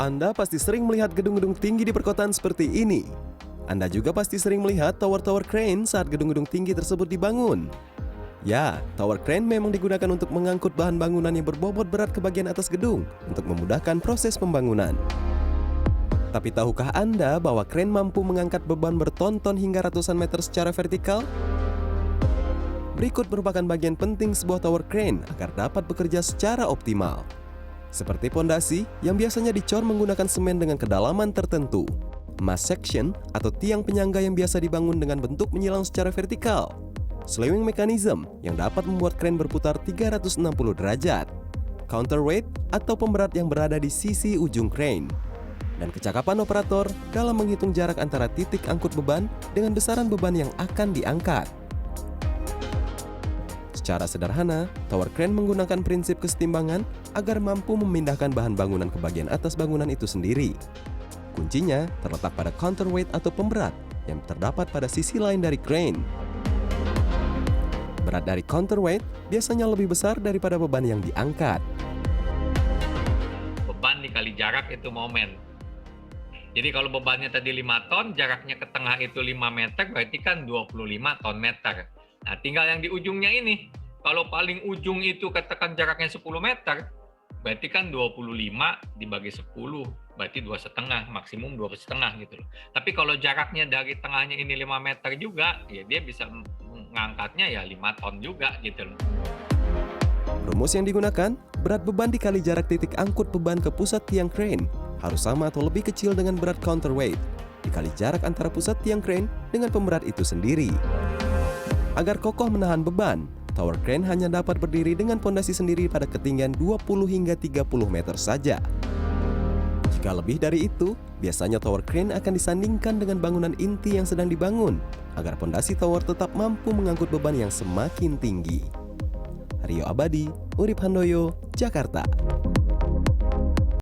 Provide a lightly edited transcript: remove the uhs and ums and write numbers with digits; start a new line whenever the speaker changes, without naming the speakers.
Anda pasti sering melihat gedung-gedung tinggi di perkotaan seperti ini. Anda juga pasti sering melihat tower-tower crane saat gedung-gedung tinggi tersebut dibangun. Ya, tower crane memang digunakan untuk mengangkut bahan bangunan yang berbobot berat ke bagian atas gedung untuk memudahkan proses pembangunan. Tapi tahukah Anda bahwa crane mampu mengangkat beban bertonton hingga ratusan meter secara vertikal? Berikut merupakan bagian penting sebuah tower crane agar dapat bekerja secara optimal. Seperti pondasi yang biasanya dicor menggunakan semen dengan kedalaman tertentu, mass section atau tiang penyangga yang biasa dibangun dengan bentuk menyilang secara vertikal, slewing mechanism yang dapat membuat crane berputar 360 derajat, counterweight atau pemberat yang berada di sisi ujung crane, dan kecakapan operator dalam menghitung jarak antara titik angkut beban dengan besaran beban yang akan diangkat. Secara sederhana, tower crane menggunakan prinsip kesetimbangan agar mampu memindahkan bahan bangunan ke bagian atas bangunan itu sendiri. Kuncinya terletak pada counterweight atau pemberat yang terdapat pada sisi lain dari crane. Berat dari counterweight biasanya lebih besar daripada beban yang diangkat.
Beban dikali jarak itu momen. Jadi kalau bebannya tadi 5 ton, jaraknya ke tengah itu 5 meter, berarti kan 25 ton meter. Nah, tinggal yang di ujungnya ini. Kalau paling ujung itu katakan jaraknya 10 meter, berarti kan 25 dibagi 10, berarti 2,5, maksimum 2,5 gitu loh. Tapi kalau jaraknya dari tengahnya ini 5 meter juga, ya dia bisa mengangkatnya ya 5 ton juga gitu loh.
Rumus yang digunakan, berat beban dikali jarak titik angkut beban ke pusat tiang crane harus sama atau lebih kecil dengan berat counterweight, dikali jarak antara pusat tiang crane dengan pemberat itu sendiri. Agar kokoh menahan beban, tower crane hanya dapat berdiri dengan pondasi sendiri pada ketinggian 20 hingga 30 meter saja. Jika lebih dari itu, biasanya tower crane akan disandingkan dengan bangunan inti yang sedang dibangun, agar pondasi tower tetap mampu mengangkut beban yang semakin tinggi. Rio Abadi, Urip Handoyo, Jakarta.